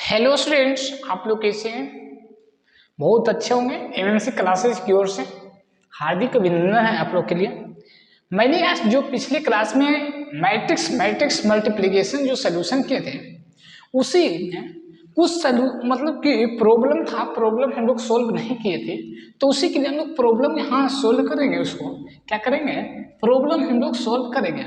Hello students, आप लोग कैसे हैं? बहुत अच्छे होंगे। एमएमसी क्लासेस की ओर से हार्दिक अभिनंदन है आप लोग के लिए। मैंने आज जो पिछले क्लास में मैट्रिक्स मल्टीप्लिकेशन जो सोल्यूशन किए थे उसी में कुछ मतलब कि प्रॉब्लम हम लोग सोल्व नहीं किए थे, तो उसी के लिए हम लोग प्रॉब्लम यहाँ सोल्व करेंगे। उसको क्या करेंगे, प्रॉब्लम हम लोग सोल्व करेंगे।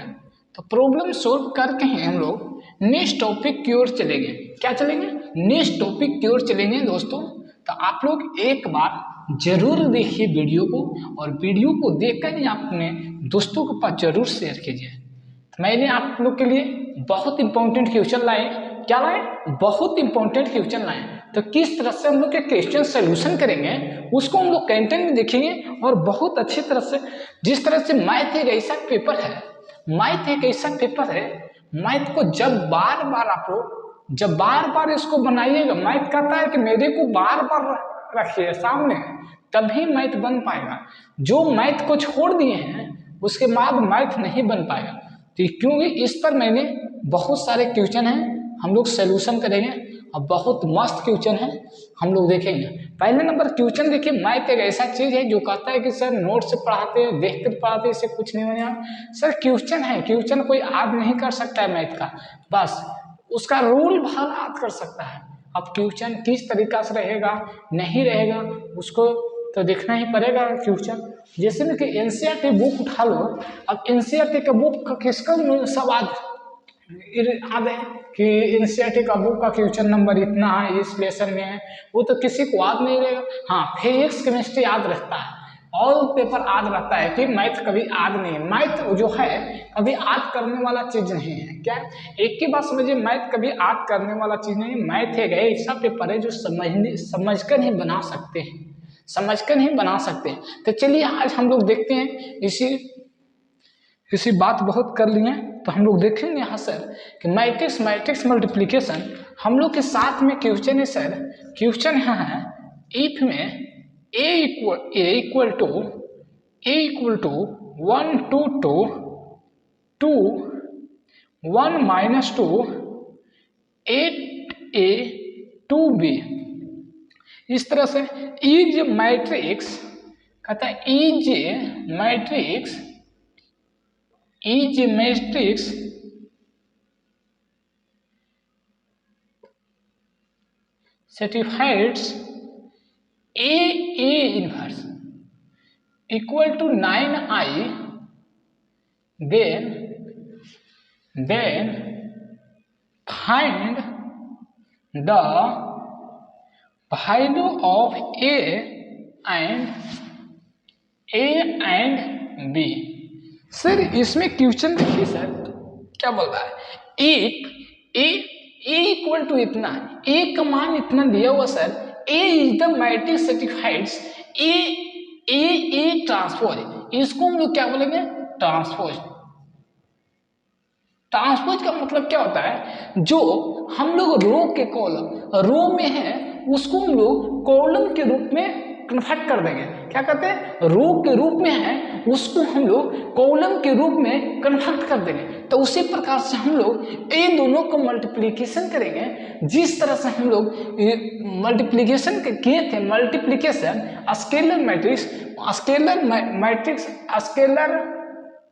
तो प्रॉब्लम सोल्व करके ही हम लोग नेक्स्ट टॉपिक की ओर चलेंगे। क्या चलेंगे? नेक्स्ट टॉपिक की ओर चलेंगे दोस्तों। तो आप लोग एक बार जरूर देखिए वीडियो को, और वीडियो को देखकर ही अपने दोस्तों के पास जरूर शेयर कीजिए। तो मैंने आप लोग के लिए बहुत इंपॉर्टेंट क्वेश्चन लाए। क्या लाए? बहुत इंपॉर्टेंट क्वेश्चन लाए। तो किस तरह से हम लोग के क्वेश्चन सोल्यूशन करेंगे उसको हम लोग कंटेंट में देखेंगे, और बहुत अच्छी तरह से, जिस तरह से मैथ एक ऐसा पेपर है, मैथ को जब बार बार इसको बनाइएगा, मैथ कहता है कि मेरे को बार बार रखिए सामने, तभी मैथ बन पाएगा। जो मैथ को छोड़ दिए हैं उसके बाद मैथ नहीं बन पाएगा। तो क्योंकि इस पर मैंने बहुत सारे क्वेश्चन हैं, हम लोग सोल्यूशन करेंगे और बहुत मस्त क्वेश्चन है, हम लोग देखेंगे। पहले नंबर क्वेश्चन देखिए। मैथ एक ऐसा चीज है जो कहता है कि सर नोट से पढ़ाते हैं, देख कर पढ़ाते हैं, इससे कुछ नहीं बनेगा। सर क्वेश्चन है, क्वेश्चन कोई याद नहीं कर सकता है मैथ का, बस उसका रूल भर याद कर सकता है। अब क्वेश्चन किस तरीका से रहेगा नहीं रहेगा उसको तो देखना ही पड़ेगा। क्वेश्चन जैसे में कि एनसीईआरटी बुक उठा लो। अब एनसीईआरटी का बुक का किसका सब याद है कि एनसीईआरटी का बुक का क्वेश्चन नंबर इतना है, इस लेसन में है, वो तो किसी को याद नहीं रहेगा। हाँ, फिजिक्स केमिस्ट्री याद रहता है, ऑल पेपर याद रहता है कि मैथ कभी याद नहीं है। मैथ जो है कभी याद करने वाला चीज नहीं है। क्या एक ही बात समझिए, मैथ कभी याद करने वाला चीज नहीं है। मैथ एक ऐसा पेपर है जो समझकर ही बना सकते हैं, तो चलिए आज हम लोग देखते हैं। इसी बात बहुत कर लिए, तो हम लोग देखेंगे यहाँ सर कि मैट्रिक्स मल्टीप्लिकेशन हम लोग के साथ में क्वेश्चन है। सर क्वेश्चन यहाँ है, इफ में a equal to 1 2 2 1 - 2 8a 2b, इस तरह से इज मैट्रिक्स कहता है, is matrix satisfies A inverse equal to 9i, then find the value of A and B। Sir इसमें क्वेश्चन देखिए सर क्या बोल रहा है, ए इक्वल टू इतना, ए का मान इतना दिया हुआ sir. A is the matrix satisfies A transpose, इसको हम लोग क्या बोलेंगे? ट्रांसपोज का मतलब क्या होता है, जो हम लोग रो में है उसको हम लोग कॉलम के रूप में कन्वर्ट कर देंगे। क्या कहते हैं? रो के रूप में है उसको हम लोग कॉलम के रूप में कन्वर्ट कर देंगे। तो उसी प्रकार से हम लोग इन दोनों को मल्टीप्लिकेशन करेंगे। जिस तरह से हम लोग मल्टीप्लिकेशन किए थे, मल्टीप्लिकेशन स्केलर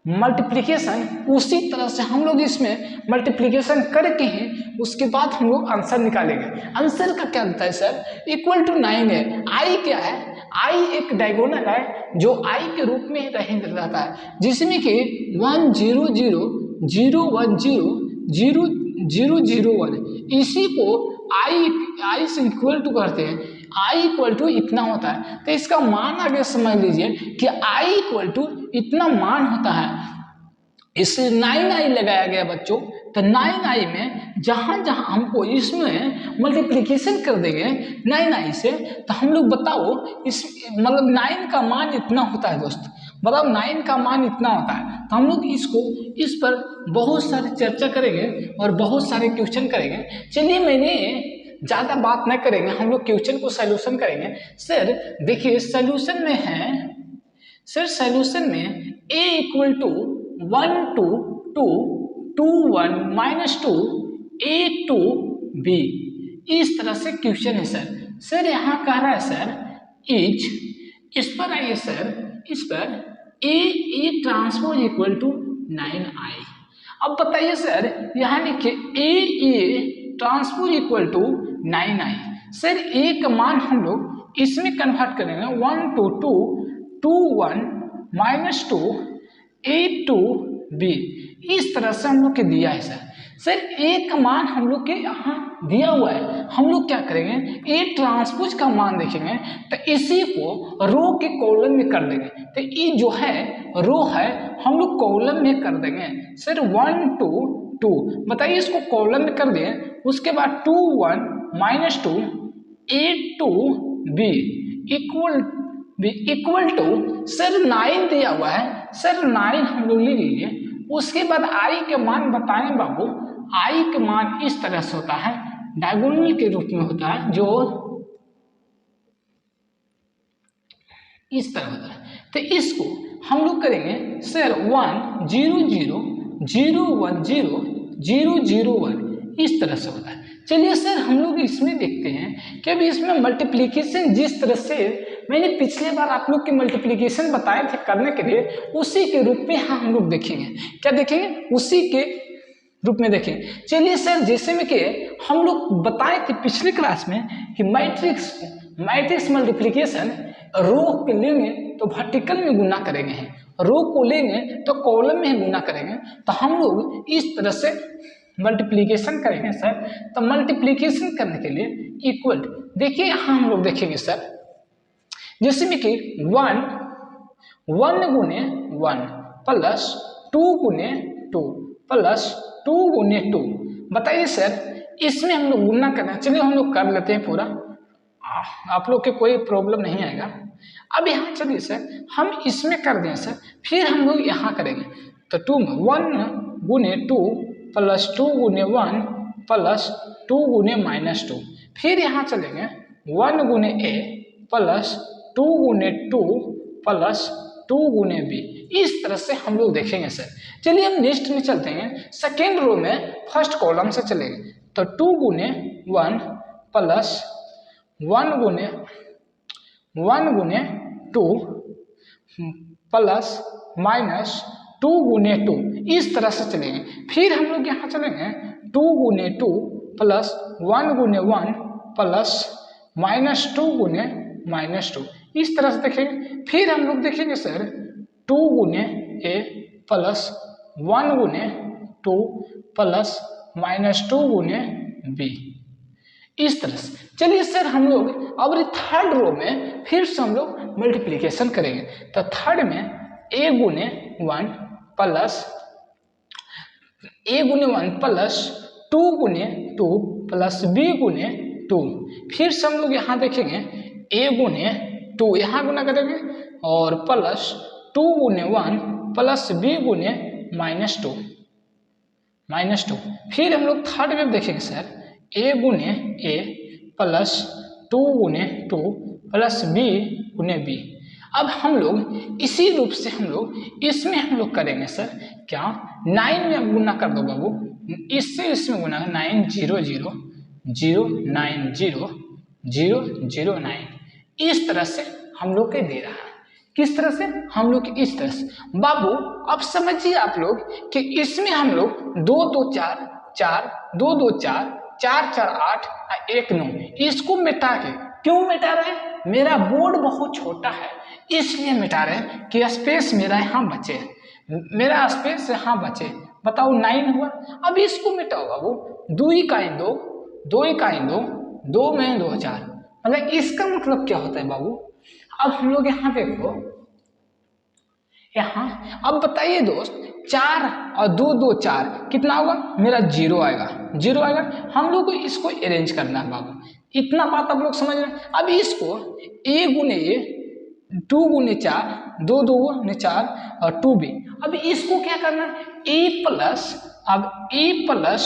मल्टीप्लिकेशन, उसी तरह से हम लोग इसमें मल्टीप्लिकेशन करके ही उसके बाद हम लोग आंसर निकालेंगे। आंसर का क्या होता है सर? इक्वल टू 9 है। आई क्या है? आई एक डायगोनल है जो आई के रूप में रहता है, जिसमें कि 1 0 0 0 1 0 0 0 0 1, इसी को आई से इक्वल टू करते हैं। आई इक्वल टू इतना होता है, तो इसका मान आगे समझ लीजिए कि आई इक्वल टू इतना मान होता है। इसलिए 9i लगाया गया बच्चों। तो 9i में जहां हमको इसमें मल्टीप्लिकेशन कर देंगे 9i से, तो हम लोग बताओ इस मतलब 9 का मान इतना होता है दोस्त, बताओ 9 का मान इतना होता है। तो हम लोग इस पर बहुत सारी चर्चा करेंगे और बहुत सारे क्वेश्चन करेंगे। चलिए मैंने ज़्यादा बात न करेंगे, हम लोग क्वेश्चन को सोल्यूशन करेंगे। सर देखिए सोल्यूशन में है, सर सोल्यूशन में a equal to 1 2 2 2 1 - 2 a 2 b, इस तरह से क्वेश्चन है सर। सर यहाँ कह रहा है सर इज, इस पर आइए सर, इस पर ए ट्रांसपोज इक्वल टू 9i। अब बताइए सर यहाँ लिखिए A transpose equal to 9i। Sir A का मान हम लोग इसमें कन्वर्ट करेंगे 1 to 2 2 1 -2 a to b, इस तरह से हम लोग के दिया है सर। सर ए का मान हम लोग के यहाँ दिया हुआ है, हम लोग क्या करेंगे ए ट्रांसपोज का मान देखेंगे तो इसी को रो के कॉलम में कर देंगे। तो ये जो है रो है हम लोग कॉलम में कर देंगे सर 1 to 2। बताइए इसको कॉलम में कर दिए, उसके बाद 2 1 -2 a to b equal to sir 9 दिया हुआ है। सर 9 हम लोग ले लीजिए, उसके बाद आई के मान बताएं बाबू। आई का मान इस तरह से होता है, डायगोनल के रूप में होता है, जो इस तरह होता है। तो इसको हम लोग करेंगे सर 1 0 0 0 1 0 0 0 1, इस तरह से होता है। चलिए सर हम लोग इसमें देखते हैं कि अभी इसमें मल्टीप्लिकेशन जिस तरह से मैंने पिछले बार आप लोग के मल्टीप्लिकेशन बताए थे करने के लिए, उसी के रूप में हाँ हम लोग देखेंगे। क्या देखेंगे? उसी के रूप में देखेंगे। चलिए सर जैसे में कि हम लोग बताए थे पिछले क्लास में कि मैट्रिक्स मल्टीप्लिकेशन रो के लेंगे तो वर्टिकल में गुना करेंगे, रो को लेंगे तो कॉलम में गुना करेंगे। तो हम लोग इस तरह से मल्टीप्लिकेशन करेंगे सर। तो मल्टीप्लिकेशन करने के लिए इक्वल, देखिए यहाँ हम लोग देखेंगे सर जैसे में कि 1 गुने 1 प्लस 2 गुने 2 प्लस 2 गुने 2। बताइए सर इसमें हम लोग गुना करना, चलिए हम लोग कर लेते हैं पूरा, आप लोग के कोई प्रॉब्लम नहीं आएगा। अब यहाँ चलिए सर हम इसमें कर दें सर, फिर हम लोग यहाँ करेंगे। तो 1 गुने 2 प्लस 2 गुने 1 प्लस 2 गुने -2, फिर यहाँ चलेंगे 1 गुने a प्लस 2 गुने 2 प्लस 2 गुने b, इस तरह से हम लोग देखेंगे सर। चलिए हम नेक्स्ट में चलते हैं, सेकेंड रो में फर्स्ट कॉलम से चलेंगे। तो 2 गुने 1 प्लस 1 गुने 2 प्लस -2 गुने 2, इस तरह से चलेंगे। फिर हम लोग यहाँ चलेंगे 2 गुने 2 प्लस 1 गुने 1 प्लस -2 गुने -2, इस तरह से देखेंगे। फिर हम लोग देखेंगे सर 2 गुने a प्लस 1 गुने 2 प्लस -2 गुने b, इस तरह से। चलिए सर हम लोग अब थर्ड रो में फिर से हम लोग मल्टीप्लिकेशन करेंगे। तो थर्ड में a गुने 1 प्लस 2 गुने 2 प्लस b गुने 2, फिर से हम लोग यहाँ देखेंगे a गुने 2 यहाँ गुना करेंगे और प्लस 2 गुने 1 प्लस b गुने -2। फिर हम लोग थर्ड में देखेंगे सर a गुने a प्लस 2 गुने 2 प्लस b गुने b। अब हम लोग इसी रूप से हम लोग इसमें हम लोग करेंगे सर क्या 9 में गुना कर दो बाबू, इससे इसमें गुना 9 0 0 0 9 0 0 0 9, इस तरह से हम लोग के दे रहा है। किस तरह से? हम लोग इस तरह से। बाबू अब समझिए आप लोग कि इसमें हम लोग 2 2 4 4 2 2 4 4 4 8 1 9, इसको मिटा के, क्यों मिटा रहे हैं? मेरा बोर्ड बहुत छोटा है इसलिए मिटा रहे हैं कि स्पेस मेरा यहाँ बचे, मेरा स्पेस यहाँ बचे। बताओ 9 हुआ। अब इसको मिटाओ बाबू, 2 इकाई 2 2 इकाई 2 2 में 2 4, मतलब इसका मतलब क्या होता है बाबू? अब हम लोग यहाँ देखो, यहाँ अब बताइए दोस्त 4 और 2 2 4 कितना होगा? मेरा 0 आएगा, 0 आएगा। हम लोग को इसको अरेंज करना है बाबू, इतना बात आप लोग समझ रहे हैं। अब इसको a गुने a 2 गुने 4 2 2 गुने 4 और 2b। अब इसको क्या करना है? a प्लस, अब a प्लस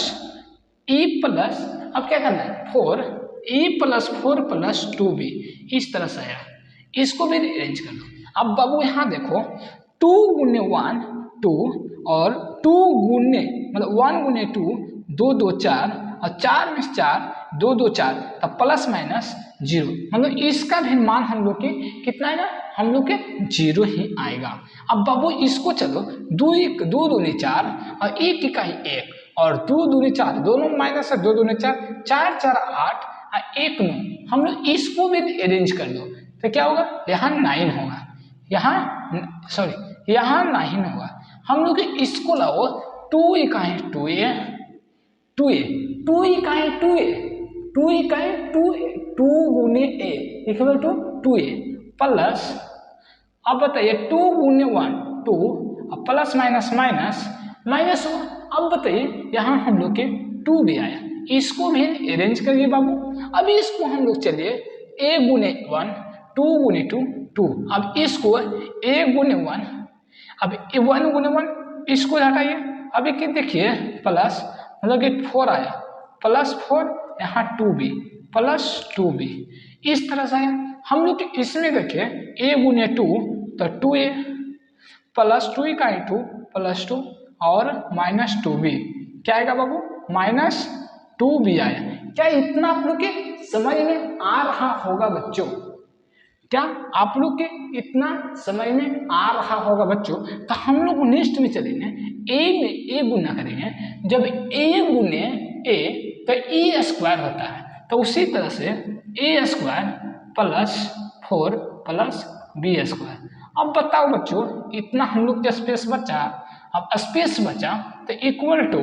अब क्या करना है 4, a प्लस 4 प्लस 2b, इस तरह से आया। इसको भी अरेंज कर दो। अब बाबू यहाँ देखो 2 गुने 1 2 और 2 गुने मतलब 1 गुने 2 2 2 4 और 4 में 4 2 2 4, तब प्लस माइनस 0, मतलब इसका भी मान हम लोग के कितना आएगा, हम लोग के 0 ही आएगा। अब बाबू इसको चलो 2 दूनी 4 और 1 इकाई 1 और 2 दूनी 4, दोनों माइनस है, 2 दूनी 4, 4 4 8 और 1 9, हम लोग इसको भी अरेंज कर दो तो क्या होगा, यहाँ 9 होगा, यहाँ सॉरी यहाँ 9 होगा। हम लोग इसको लाओ 2 इकाई 2a 2a 2 इकाई 2a 2 इकाई 2 गुने a equal to 2a plus, अब बताइए 2 गुने 1 2 अब प्लस माइनस माइनस माइनस हो। अब बताइए यहाँ हम लोग के 2 भी आया, इसको भी अरेंज करिए बाबू। अभी इसको हम लोग चलिए a गुने 1 2 गुने 2 2, अब इसको a गुने 1, अब 1 गुने 1 इसको हटाइए, अभी कि देखिए प्लस मतलब कि 4 आया प्लस 4, यहाँ 2b प्लस 2b, इस तरह से आया। हम लोग इसमें देखिए a गुने 2 तो 2a प्लस 2 इकाई 2 प्लस 2 और माइनस 2b, क्या आएगा बाबू, माइनस 2b आया। क्या इतना आप लोग के समझ में आ रहा होगा बच्चों, क्या आप लोग के इतना समझ में आ रहा होगा बच्चों। तो हम लोग नेक्स्ट में चलेंगे, a में a गुना करेंगे, जब a गुने a तो e स्क्वायर होता है, तो उसी तरह से a square plus 4 plus b square. अब बताओ बच्चों इतना हम लोग का स्पेस बचा, अब स्पेस बचा तो इक्वल टू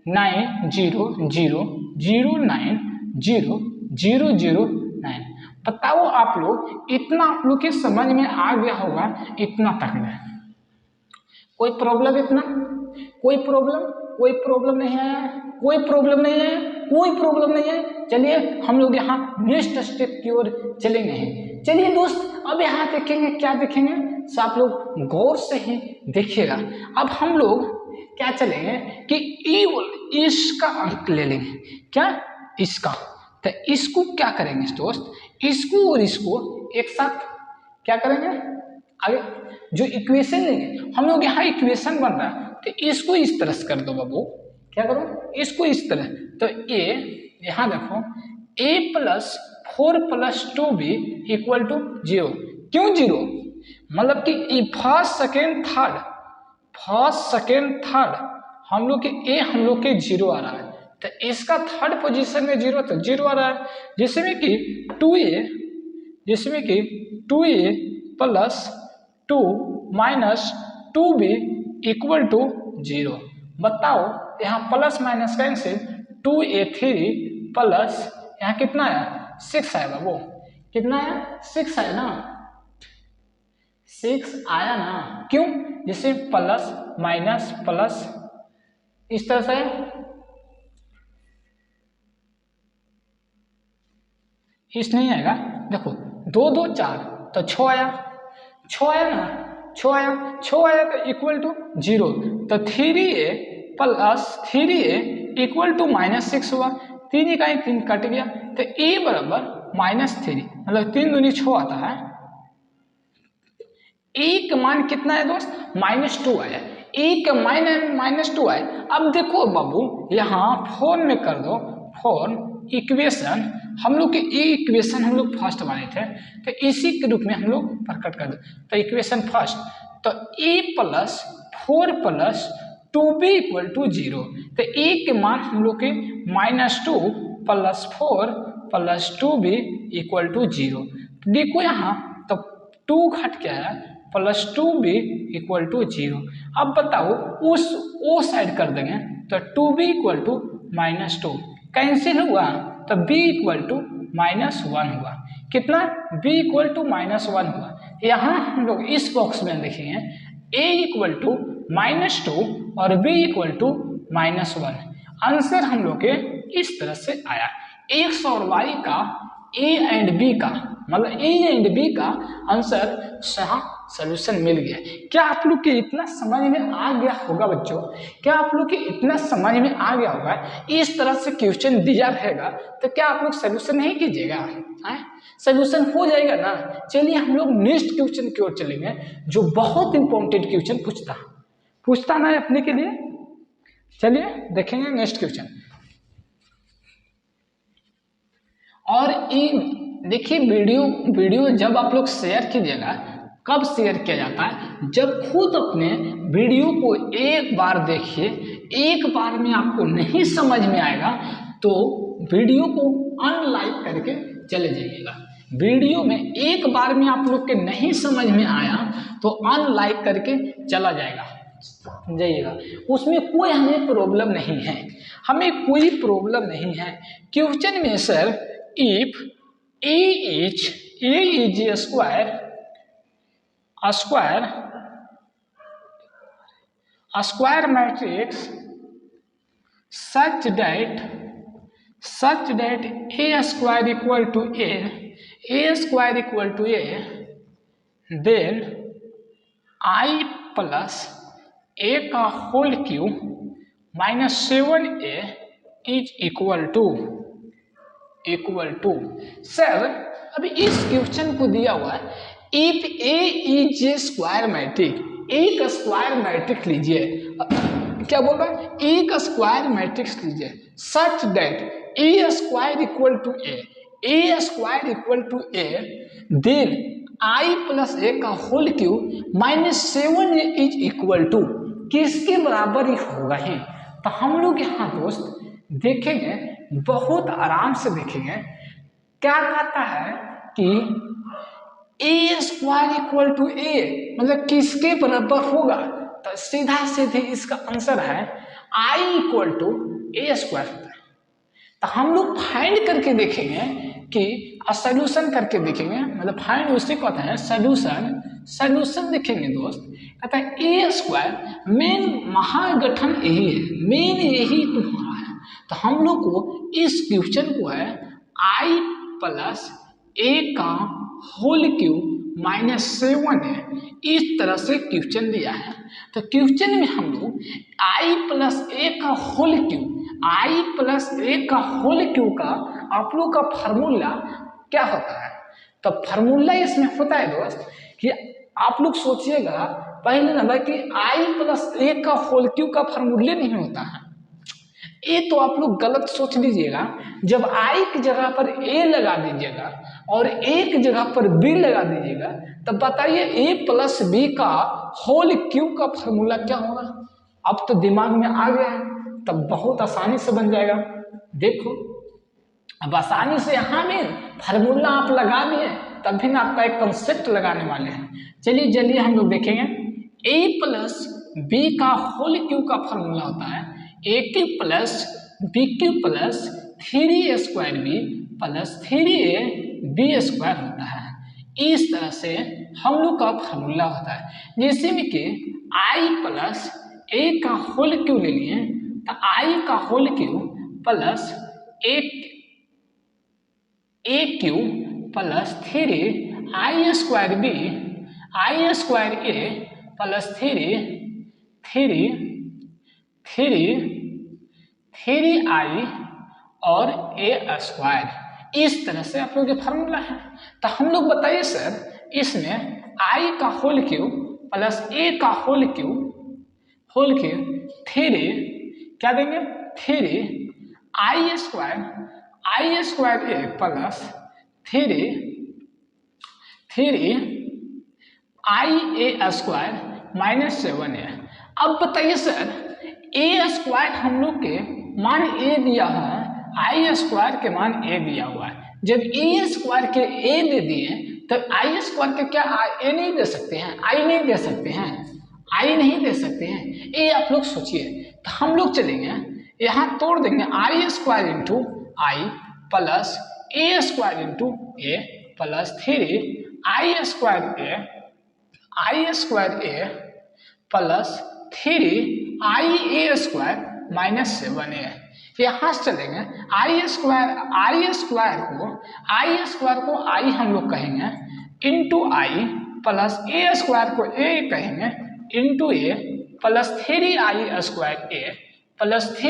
9 0 0 0 9 0 0 0 9। बताओ आप लोग इतना आप लोग के समझ में आ गया होगा, इतना तक में कोई प्रॉब्लम, इतना कोई प्रॉब्लम नहीं है, कोई प्रॉब्लम नहीं है, कोई प्रॉब्लम नहीं है। चलिए हम लोग यहाँ नेक्स्ट स्टेप की ओर चलेंगे। चलिए दोस्त अब यहाँ देखेंगे, क्या देखेंगे, तो आप लोग गौर से ही देखिएगा। अब हम लोग क्या चलेंगे कि इसका अंक ले लेंगे, क्या इसका, तो इसको क्या करेंगे दोस्त, इसको और इसको एक साथ क्या करेंगे, आगे जो इक्वेशन लेंगे हम लोग, यहाँ इक्वेशन बन रहा है तो इसको इस तरह से कर दो बाबू, क्या करो इसको इस तरह, तो a यहाँ देखो a plus 4 plus 2b equal to 0। क्यों 0, मतलब कि फर्स्ट सेकेंड थर्ड हम लोग के a हम लोग के 0 आ रहा है, तो इसका थर्ड पोजीशन में 0 तो 0 आ रहा है, जिसमें कि 2a plus 2 minus 2b equal to 0। बताओ यहाँ plus minus cancel, 2a3 plus यहाँ कितना आया 6 आया बाबू, कितना आया 6 आया ना, 6 आया ना। क्यों, जैसे प्लस माइनस प्लस इस तरह से, इस नहीं आएगा, देखो 2 2 4 तो 6 आया, 6 आया ना, 6 आया तो इक्वल टू 0, तो 3a plus 3a equal to minus 6 हुआ, 3 इकाई 3 कट गया, तो a बराबर -3, मतलब 3 दूनी 6 आता है। a का मान कितना है दोस्त, -2 आया, a का -2 आया। अब देखो बाबू यहाँ फोन में कर दो, फोन इक्वेशन हम लोग के ए इक्वेशन हम लोग फर्स्ट बने थे, तो इसी के रूप में हम लोग प्रकट कर दो, तो इक्वेशन फर्स्ट, तो a plus 4 plus 2b equal to 0, तो a के मान हम लोग के -2 plus 4 plus 2b equal to 0। देखो यहाँ तो 2 घट के आया प्लस 2b इक्वल टू 0। अब बताओ उस ओ साइड कर देंगे तो 2b इक्वल टू -2 कैंसिल हुआ, तो b इक्वल टू -1 हुआ, कितना b इक्वल टू -1 हुआ। यहाँ हम लोग इस बॉक्स में लिखेंगे a इक्वल टू -2 और b इक्वल टू -1। आंसर हम लोग के इस तरह से आया, x और y का a एंड b का, मतलब a एंड b का आंसर सॉल्यूशन मिल गया। क्या आप लोग के इतना समझ में आ गया होगा बच्चों, क्या आप लोग के इतना समझ में आ गया होगा, इस तरह से क्वेश्चन दिया रहेगा तो क्या आप लोग सॉल्यूशन नहीं कीजिएगा, सॉल्यूशन हो जाएगा ना। चलिए हम लोग नेक्स्ट क्वेश्चन की ओर चलेंगे, जो बहुत इंपॉर्टेंट क्वेश्चन पूछता ना अपने के लिए। चलिए देखेंगे नेक्स्ट क्वेश्चन। और देखिए वीडियो जब आप लोग शेयर कीजिएगा, कब शेयर किया जाता है, जब खुद अपने वीडियो को एक बार देखिए, एक बार में आपको नहीं समझ में आएगा तो वीडियो को अनलाइक करके चले जाइएगा। वीडियो में एक बार में आप लोग के नहीं समझ में आया तो अनलाइक करके चला जाइएगा। उसमें कोई हमें प्रॉब्लम नहीं है, हमें कोई प्रॉब्लम नहीं है। क्वेश्चन में sir if A is a square matrix such that a square equal to a, then I plus a का whole cube minus 7a is equal to sir अभी इस क्वेश्चन को दिया हुआ है if A is a square matrix, एक square matrix लीजिए, क्या बोल रहा है, एक स्क्वायर मैट्रिक्स लीजिए such that A square equal to A then I plus A का whole cube minus 7 is equal to किसके बराबर ही होगा ही। तो हम लोग यहाँ दोस्त देखेंगे, बहुत आराम से देखेंगे, क्या कहता है कि ए स्क्वायर इक्वल टू ए मतलब किसके बराबर होगा, तो सीधा सीधे इसका आंसर है I equal to A square होता है। तो हम लोग फाइंड करके देखेंगे कि सॉल्यूशन करके देखेंगे, मतलब फाइंड उसे कहते हैं सॉल्यूशन देखेंगे दोस्त। कहता है ए स्क्वायर मेन महागठन यही है, मेन यही तुम्हारा है। तो हम लोग को इस क्वेश्चन को है आई प्लस ए का होल क्यूब माइनस 7 है, इस तरह से क्वेश्चन दिया है। तो क्वेश्चन में हम लोग आई प्लस ए का होल क्यूब का आप लोग का फार्मूला क्या होता है। तो फार्मूला इसमें होता है दोस्त कि आप लोग सोचिएगा पहले नंबर कि आई प्लस ए का होल क्यूब का फार्मूले नहीं होता है, ये तो आप लोग गलत सोच लीजिएगा। जब आई की जगह पर ए लगा दीजिएगा और ए की जगह पर बी लगा दीजिएगा, तब बताइए ए प्लस बी का होल क्यूब का फार्मूला क्या होगा। अब तो दिमाग में आ गया है, तब बहुत आसानी से बन जाएगा। देखो अब आसानी से यहाँ में फार्मूला आप लगा दिए, तब भी ना आपका एक कंसेप्ट लगाने वाले हैं। चलिए हम लोग देखेंगे ए प्लस बी का होल क्यूब का फार्मूला होता है A cube plus B cube plus 3a square B plus 3a B square होता है। इस तरह से हम लोग का फार्मूला होता है। जैसे में कि आई प्लस ए का होल क्यूब ले लिए, तो आई का whole cube plus A cube plus 3 I square B I square A plus 3 I और ए स्क्वायर, इस तरह से आप लोग के फार्मूला है। तो हम लोग बताइए सर इसमें आई का होल क्यूब प्लस ए का होल क्यूब 3 क्या देंगे 3 I square A plus 3 I A square minus 7 है। अब बताइए सर ए स्क्वायर हम लोग के मान ए दिया है, आई स्क्वायर के मान ए दिया हुआ है। जब ए स्क्वायर के ए दे दिए तब आई स्क्वायर के क्या ए नहीं दे सकते हैं, आई नहीं दे सकते हैं। ए आप लोग सोचिए, तो हम लोग चलेंगे यहाँ तोड़ देंगे आई square into I plus A square into A plus 3 I square A plus 3 I A square minus 7a। यहाँ से चलेंगे आई स्क्वायर को आई हम लोग कहेंगे इंटू आई प्लस ए स्क्वायर को ए कहेंगे into A plus 3 I square A plus 3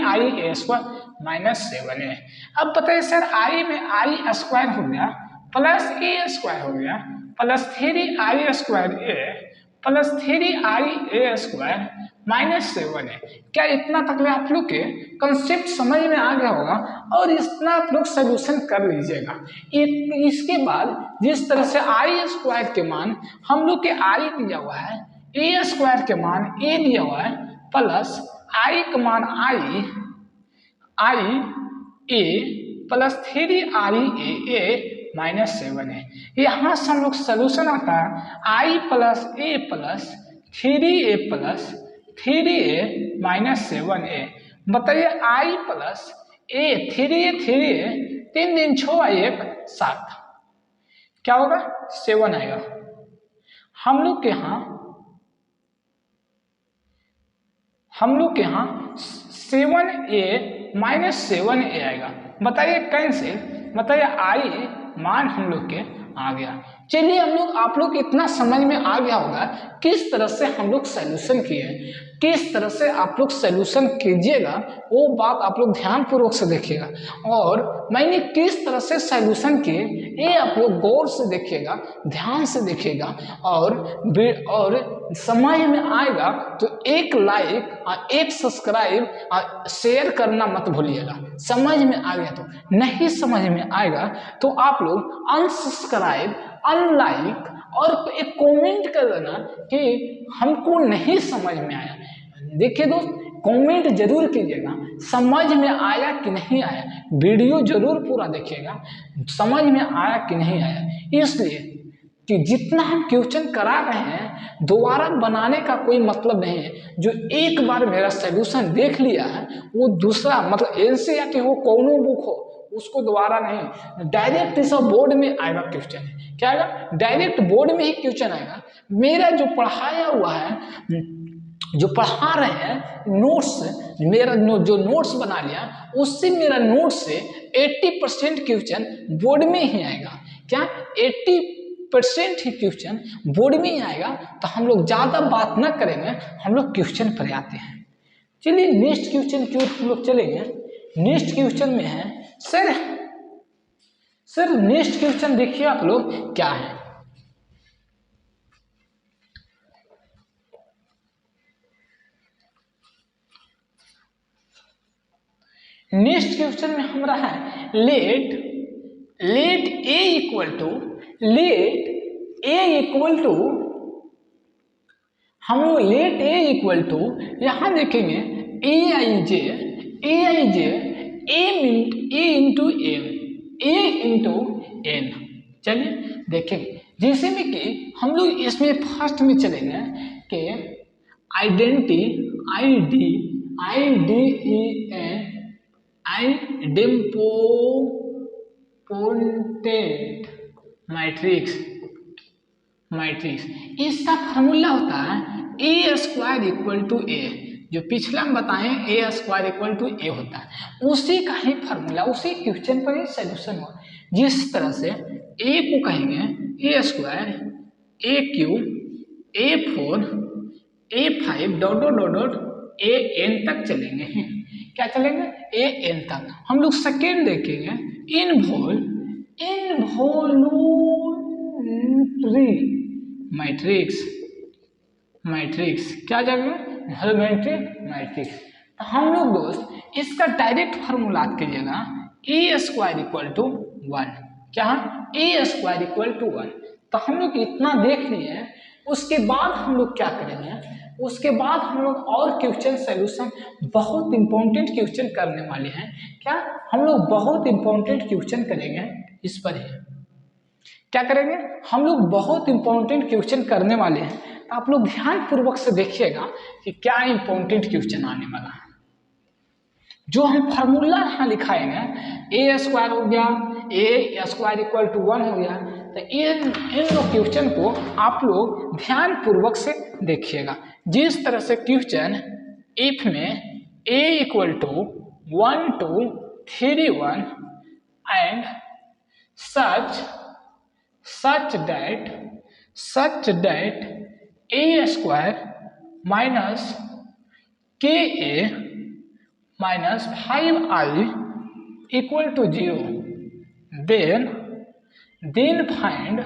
I square minus 7a। अब बताइए सर आई में आई स्क्वायर हो गया प्लस ए स्क्वायर हो गया plus 3 I square A plus 3 I A square -7 है। क्या इतना तक आप लोग के कंसेप्ट समझ में आ गया होगा और इतना आप लोग सोल्यूशन कर लीजिएगा। इसके बाद जिस तरह से i² के मान हम लोग के i दिया हुआ है, a² के मान a दिया हुआ है, प्लस i का मान i a प्लस 3ia-7 है। यहाँ से हम लोग सोल्यूशन आता है i plus a plus 3a plus 3a-7a। बताइए i प्लस a 3a 3 दिन 6 1 7 क्या होगा 7 आएगा। हम लोग के यहाँ 7a-7a आएगा। बताइए कैंसिल, बताइए i मान हम लोग के आ गया। चलिए आप लोग इतना समझ में आ गया होगा किस तरह से हम लोग सोल्यूशन किए, किस तरह से आप लोग सोल्यूशन कीजिएगा वो बात आप लोग ध्यान पूर्वक से देखिएगा। और मैंने किस तरह से सोल्यूशन किए ये आप लोग गौर से देखिएगा, ध्यान से देखिएगा और समझ में आएगा तो एक लाइक और एक सब्सक्राइब और शेयर करना मत भूलिएगा। समझ में आ गया तो, नहीं समझ में आएगा तो आप लोग अनसब्सक्राइब अनलाइक और एक कमेंट कर देना कि हमको नहीं समझ में आया। देखिए दोस्त, कमेंट जरूर कीजिएगा समझ में आया कि नहीं आया, वीडियो जरूर पूरा देखिएगा समझ में आया कि नहीं आया। इसलिए कि जितना हम क्वेश्चन करा रहे हैं दोबारा बनाने का कोई मतलब नहीं है। जो एक बार मेरा सोल्यूशन देख लिया है वो दूसरा मतलब एनसीईआरटी हो कोनो बुक हो उसको दोबारा नहीं, डायरेक्ट सब बोर्ड में आएगा क्वेश्चन। क्या आएगा? डायरेक्ट बोर्ड में ही क्वेश्चन आएगा। मेरा जो पढ़ाया हुआ है, जो पढ़ा रहे हैं नोट्स, मेरा जो नोट्स बना लिया उससे मेरा नोट्स से 80% क्वेश्चन बोर्ड में ही आएगा। क्या 80% ही क्वेश्चन बोर्ड में ही आएगा। तो हम लोग ज़्यादा बात ना करेंगे, हम लोग क्वेश्चन पर आते हैं। चलिए नेक्स्ट क्वेश्चन की ओर हम लोग चलेंगे। नेक्स्ट क्वेश्चन में है सर नेक्स्ट क्वेश्चन देखिए आप लोग क्या है। नेक्स्ट क्वेश्चन में हमारा है लेट a इक्वल टू हम लोग लेट a इक्वल टू यहाँ देखेंगे aij a इंटू n। चलिए देखेंगे जैसे में कि हम लोग इसमें फर्स्ट में चलेंगे कि आइडेंपोटेंट मैट्रिक्स इसका फार्मूला होता है a² इक्वल टू a। जो पिछला हम बताएं a² इक्वल टू a होता है, उसी का ही फार्मूला उसी क्वेश्चन पर ही सोल्यूशन हो। जिस तरह से a को कहेंगे a² a³ a4 a5 dot an तक चलेंगे। क्या चलेंगे? an तक। हम लोग सेकेंड देखेंगे इनवॉल्यूटरी मैट्रिक्स क्या जाएगा? मैट्रिक्स। तो हम लोग दोस्त इसका डायरेक्ट फार्मूला कीजिएगा a² इक्वल टू 1। क्या? a² equal to 1। तो हम लोग इतना देख लिए, उसके बाद हम लोग क्या करेंगे? उसके बाद हम लोग और क्वेश्चन सोल्यूशन बहुत इंपॉर्टेंट क्वेश्चन करने वाले हैं। क्या? हम लोग बहुत इंपॉर्टेंट क्वेश्चन करेंगे इस पर ही। क्या करेंगे? हम लोग बहुत इंपॉर्टेंट क्वेश्चन करने वाले हैं। आप लोग ध्यान पूर्वक से देखिएगा कि क्या इंपॉर्टेंट क्वेश्चन आने वाला है। जो हम फार्मूला यहाँ लिखाएंगे a² हो गया, a² इक्वल टू 1 हो गया। तो इन क्वेश्चन को आप लोग ध्यान पूर्वक से देखिएगा। जिस तरह से क्वेश्चन इफ में a equal to 1 2 3 1 and such that a² minus ka minus 5i equal to 0, then find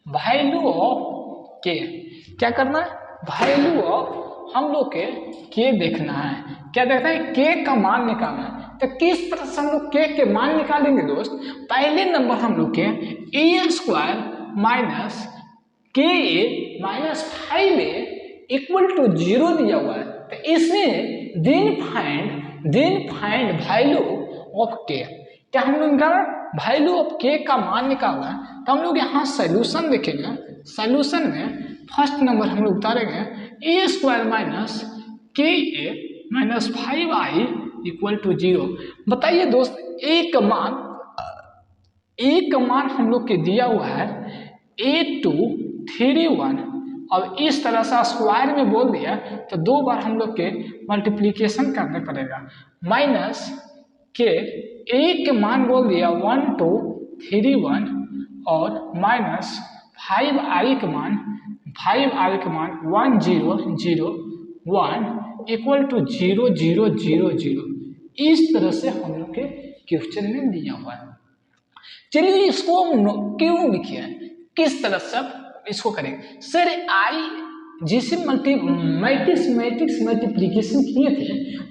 value of k। क्या करना है? वैल्यू ऑफ हम लोग के देखना है। क्या देखना है? के का मान निकालना है। तो किस तरह से हम लोग के मान निकालेंगे दोस्त? पहले नंबर हम लोग के ए स्क्वायर माइनस के ए माइनस 5a इक्वल टू 0 दिया हुआ है। तो इसमें देन फाइंड वैल्यू ऑफ के। क्या हम लोग निकालना? वैल्यू ऑफ के का मान निकालना है। तो हम लोग यहाँ सोल्यूशन देखेंगे। सोल्यूशन में फर्स्ट नंबर हम लोग उतारेंगे ए स्क्वायर माइनस के ए माइनस 5i इक्वल टू 0। बताइए दोस्त, ए का मान हम लोग के दिया हुआ है 8231। अब इस तरह से स्क्वायर में बोल दिया तो 2 बार हम लोग के मल्टीप्लीकेशन करना पड़ेगा। माइनस के ए के मान बोल दिया 1231 और माइनस 5i के मान 1001 इक्वल टू 0000। इस तरह से हम लोग के क्वेश्चन में दिया हुआ है। चलिए इसको क्यों लिखे, किस तरह से इसको करेंगे? सर आई जिसे मैट्रिक्स मल्टीप्लीकेशन किए थे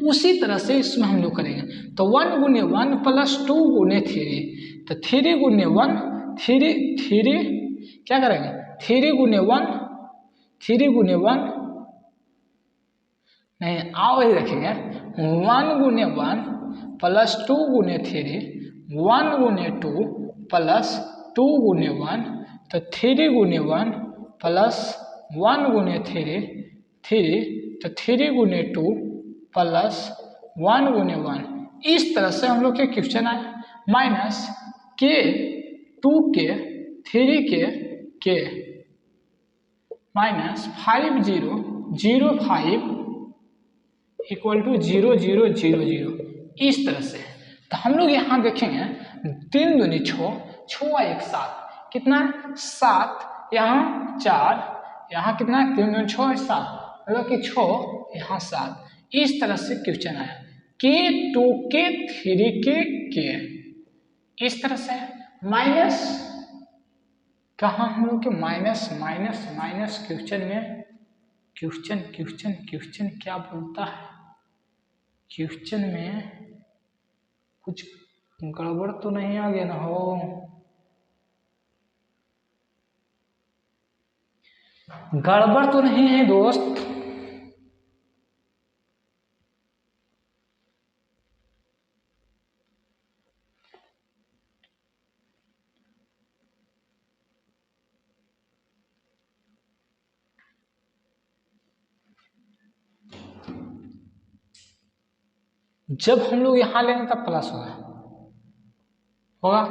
उसी तरह से इसमें हम लोग करेंगे। तो 1 गुने 1 प्लस 2 गुने 3, तो 3 गुने 1 3 क्या करेंगे? 3 गुने 1 नहीं, आओ ही रखेंगे। 1 गुने 1 प्लस 2 गुने 3, 1 गुने 2 प्लस 2 गुने 1, तो 3 गुने 1 प्लस 1 गुने 3, तो 3 गुने 2 प्लस 1 गुने 1। इस तरह से हम लोग के क्वेश्चन आए। माइनस के 2 के 3 के माइनस 5005 इक्वल टू 0000। इस तरह से तो हम लोग यहाँ देखेंगे 3 दूनी 6, 6 1 7, कितना 7, यहाँ 4, यहाँ कितना 3 दूनी 6 7, मतलब कि 6 यहाँ 7। इस तरह से क्वेश्चन आया। के 2 के 3 के इस तरह से माइनस कहाँ हम लोग के माइनस क्वेश्चन में क्वेश्चन क्या बोलता है? क्वेश्चन में कुछ गड़बड़ तो नहीं आ गया ना हो? गड़बड़ तो नहीं है दोस्त? जब हम लोग यहाँ लेंगे तब प्लस होगा,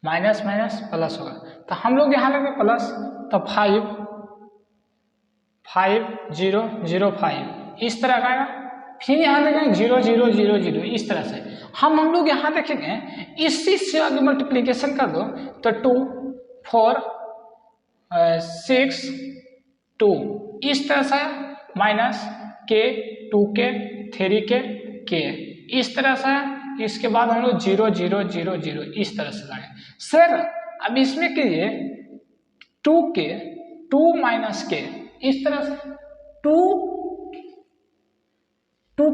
माइनस प्लस होगा। तो हम लोग यहाँ लेंगे प्लस, तो 5005 इस तरह का आएगा। फिर यहाँ देखेंगे 0000। इस तरह से हम लोग यहाँ देखेंगे इसी से आगे मल्टीप्लीकेशन कर दो तो 2 4 6 2 इस तरह से माइनस के 2 के 3 के इस तरह से। इसके बाद हम लोग 0000 इस तरह से लाए। सर अब इसमें कीजिए 2 के 2 माइनस के इस तरह से 2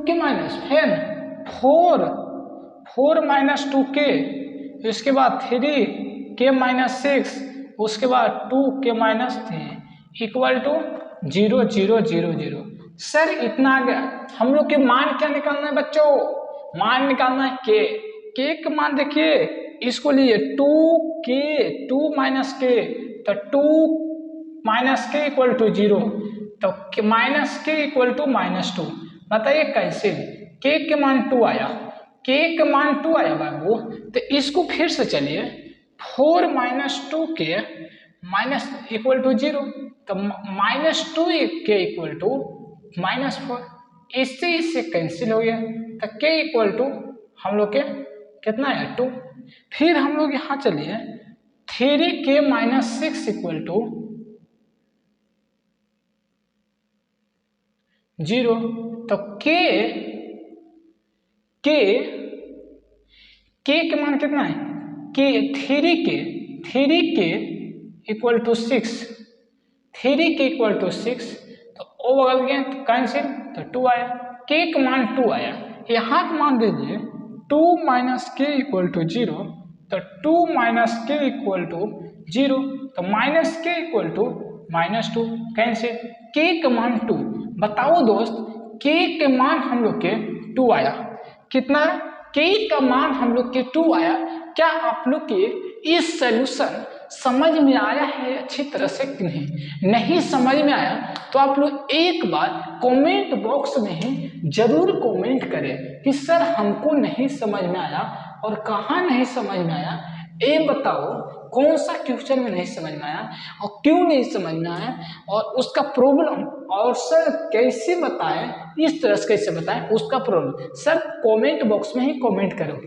के माइनस फिर 4 माइनस 2 के, इसके बाद 3 के माइनस 6, उसके बाद 2 के माइनस 3 इक्वल टू 0000। सर इतना आ गया। हम लोग के मान क्या निकालना है बच्चों? मान निकालना है के का मान देखिए, इसको लिए 2 माइनस के, तो 2 माइनस के इक्वल टू 0, तो माइनस के इक्वल टू -2। बताइए कैसे? के मान 2 आया, के मान 2 आया बाबू। तो इसको फिर से चलिए 4 माइनस 2 के माइनस इक्वल टू 0, तो -2 के इक्वल टू -4। इससे कैंसिल हो गया, तो के इक्वल टू हम लोग के कितना है 2। फिर हम लोग यहाँ चलिए 3 के माइनस 6 इक्वल टू 0, तो के मान कितना है? के 3 के इक्वल टू 6, 3 के इक्वल टू 6, तो ओ बगल गए तो कैंसिल, तो 2 आया, के का मान 2 आया। यहाँ का मान दीजिए 2 माइनस के इक्वल टू 0, तो 2 माइनस के इक्वल टू 0, तो माइनस के इक्वल टू -2, कैंसिल, के का मान 2। बताओ दोस्त, के के मान हम लोग के 2 आया, कितना, के का मान हम लोग के 2 आया। क्या आप लोग के इस सॉल्यूशन समझ में आया है अच्छी तरह से कि नहीं समझ में आया तो आप लोग एक बार कमेंट बॉक्स में ही जरूर कमेंट करें कि सर हमको नहीं समझ में आया, और कहाँ नहीं समझ में आया ये बताओ, कौन सा क्वेश्चन में नहीं समझ में आया और क्यों नहीं समझ में आया, और उसका प्रॉब्लम, और सर कैसे बताएं, इस तरह से कैसे बताएं उसका प्रॉब्लम, सर कमेंट बॉक्स में ही कमेंट करो,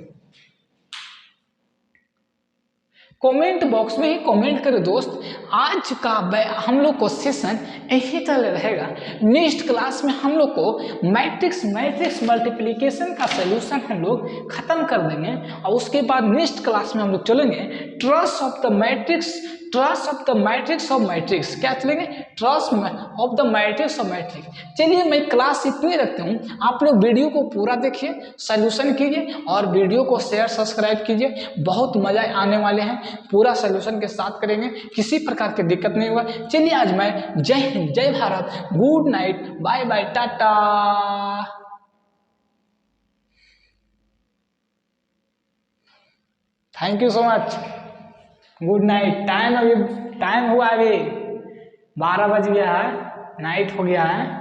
कमेंट बॉक्स में ही कमेंट करो दोस्त। आज का हम लोग को सेशन यही तरह रहेगा। नेक्स्ट क्लास में हम लोग को मैट्रिक्स मल्टीप्लिकेशन का सलूशन हम लोग खत्म कर देंगे, और उसके बाद नेक्स्ट क्लास में हम लोग चलेंगे truss of the matrix of matrix, क्या चलेंगे, truss of the matrix of matrix. चलिए मैं क्लास इतनी रखता हूँ, आप लोग वीडियो को पूरा देखिए, सॉल्यूशन कीजिए और वीडियो को शेयर सब्सक्राइब कीजिए, बहुत मजा आने वाले हैं, पूरा सॉल्यूशन के साथ करेंगे, किसी प्रकार की दिक्कत नहीं होगा। चलिए आज मैं जय हिंद, जय Bharat, good night, bye bye, टाटा। Thank you so much, good night. Time हुआ अभी 12 बज गया है, नाइट हो गया है।